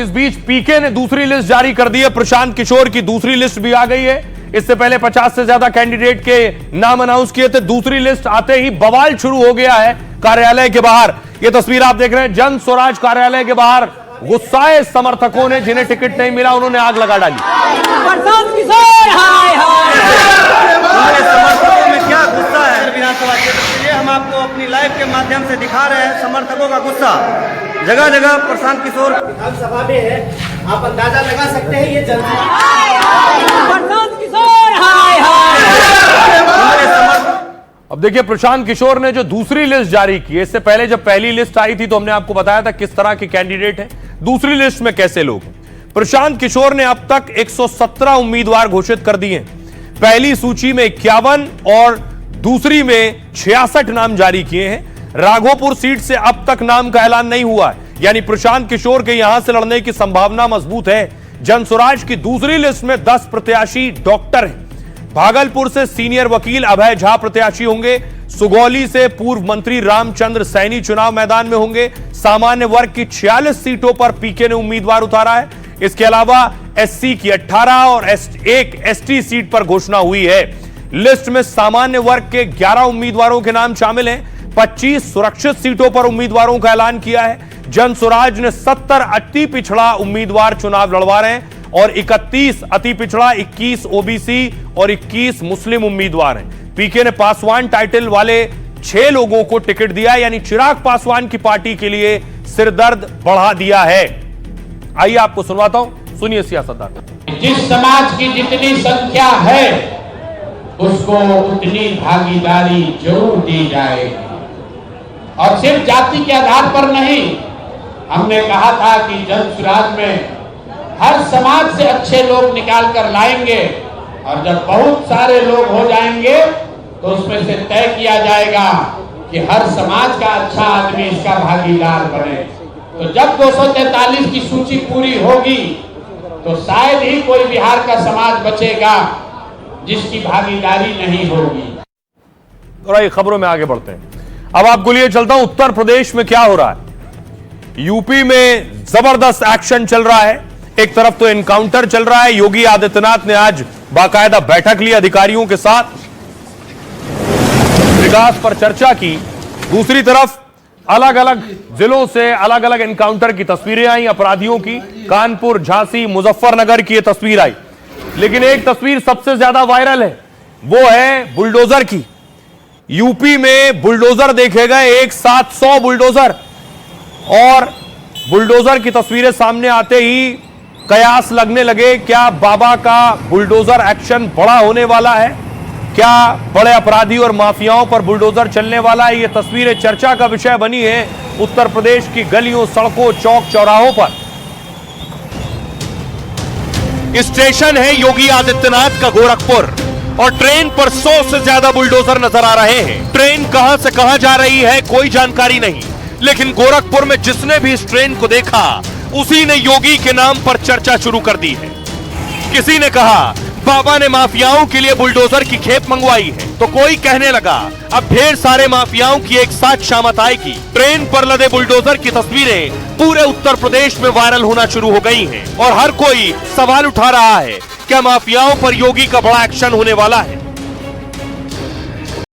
इस बीच पीके ने दूसरी लिस्ट जारी कर दी है। प्रशांत किशोर की दूसरी लिस्ट भी आ गई है। इससे पहले 50 से ज्यादा कैंडिडेट के नाम अनाउंस किए थे। दूसरी लिस्ट आते ही बवाल शुरू हो गया है कार्यालय के बाहर। यह तस्वीर आप देख रहे हैं जन स्वराज कार्यालय के बाहर गुस्साए समर्थकों ने, जिन्हें टिकट नहीं मिला उन्होंने आग लगा डाली। प्रशांत किशोर हाय हाय। समर्थकों में क्या गुस्सा है विधानसभा क्षेत्र के लिए हम आपको अपनी लाइव के माध्यम से दिखा रहे हैं। समर्थकों का गुस्सा जगह जगह प्रशांत किशोर विधानसभा में है, आप अंदाजा लगा सकते हैं ये जनता। प्रशांत किशोर हाय हाय। अब देखिए प्रशांत किशोर ने जो दूसरी लिस्ट जारी की है, इससे पहले जब पहली लिस्ट आई थी तो हमने आपको बताया था किस तरह के कैंडिडेट हैं, दूसरी लिस्ट में कैसे लोग। प्रशांत किशोर ने अब तक 117 उम्मीदवार घोषित कर दिए। पहली सूची में 51 और दूसरी में 66 नाम जारी किए हैं। राघोपुर सीट से अब तक नाम का ऐलान नहीं हुआ है, यानी प्रशांत किशोर के यहां से लड़ने की संभावना मजबूत है। जनस्वराज की दूसरी लिस्ट में 10 प्रत्याशी डॉक्टर हैं। भागलपुर से सीनियर वकील अभय झा प्रत्याशी होंगे। सुगौली से पूर्व मंत्री रामचंद्र सैनी चुनाव मैदान में होंगे। सामान्य वर्ग की 46 सीटों पर पीके ने उम्मीदवार उतारा है। इसके अलावा एससी की 18 और एक एसटी सीट पर घोषणा हुई है। लिस्ट में सामान्य वर्ग के 11 उम्मीदवारों के नाम शामिल हैं। 25 सुरक्षित सीटों पर उम्मीदवारों का ऐलान किया है। जनस्वराज ने 70 अति पिछड़ा उम्मीदवार चुनाव लड़वा रहे हैं और 31 अति पिछड़ा, 21 ओबीसी और 21 मुस्लिम उम्मीदवार हैं। पीके ने पासवान टाइटल वाले 6 लोगों को टिकट दिया, यानी चिराग पासवान की पार्टी के लिए सिरदर्द बढ़ा दिया है। आइए आपको सुनवाता हूं, सुनिए सियासतदान। जिस समाज की जितनी संख्या है उसको उतनी भागीदारी जरूर दी जाएगी, और सिर्फ जाति के आधार पर नहीं। हमने कहा था कि जनस्वराज में हर समाज से अच्छे लोग निकाल कर लाएंगे, और जब बहुत सारे लोग हो जाएंगे तो उसमें से तय किया जाएगा कि हर समाज का अच्छा आदमी इसका भागीदार बने। तो जब 243 की सूची पूरी होगी तो शायद ही कोई बिहार का समाज बचेगा जिसकी भागीदारी नहीं होगी। और खबरों में आगे बढ़ते हैं। अब आपको लिए चलता हूं उत्तर प्रदेश में क्या हो रहा है। यूपी में जबरदस्त एक्शन चल रहा है। एक तरफ तो एनकाउंटर चल रहा है। योगी आदित्यनाथ ने आज बाकायदा बैठक ली अधिकारियों के साथ, विकास पर चर्चा की। दूसरी तरफ अलग अलग जिलों से अलग अलग एनकाउंटर की तस्वीरें आई अपराधियों की। कानपुर, झांसी, मुजफ्फरनगर की यह तस्वीर आई। लेकिन एक तस्वीर सबसे ज्यादा वायरल है, वो है बुलडोजर की। यूपी में बुलडोजर देखे गए, एक साथ 100 बुलडोजर, और बुलडोजर की तस्वीरें सामने आते ही कयास लगने लगे, क्या बाबा का बुलडोजर एक्शन बड़ा होने वाला है? क्या बड़े अपराधी और माफियाओं पर बुलडोजर चलने वाला है? ये तस्वीरें चर्चा का विषय बनी है उत्तर प्रदेश की गलियों, सड़कों, चौक चौराहों पर। स्टेशन है योगी आदित्यनाथ का गोरखपुर, और ट्रेन पर 100 से ज्यादा बुलडोजर नजर आ रहे हैं। ट्रेन कहां से कहां जा रही है कोई जानकारी नहीं, लेकिन गोरखपुर में जिसने भी इस ट्रेन को देखा उसी ने योगी के नाम पर चर्चा शुरू कर दी है। किसी ने कहा बाबा ने माफियाओं के लिए बुलडोजर की खेप मंगवाई है, तो कोई कहने लगा अब ढेर सारे माफियाओं की एक साथ शामत आएगी। ट्रेन पर लदे बुलडोजर की तस्वीरें पूरे उत्तर प्रदेश में वायरल होना शुरू हो गई हैं, और हर कोई सवाल उठा रहा है क्या माफियाओं पर योगी का बड़ा एक्शन होने वाला है।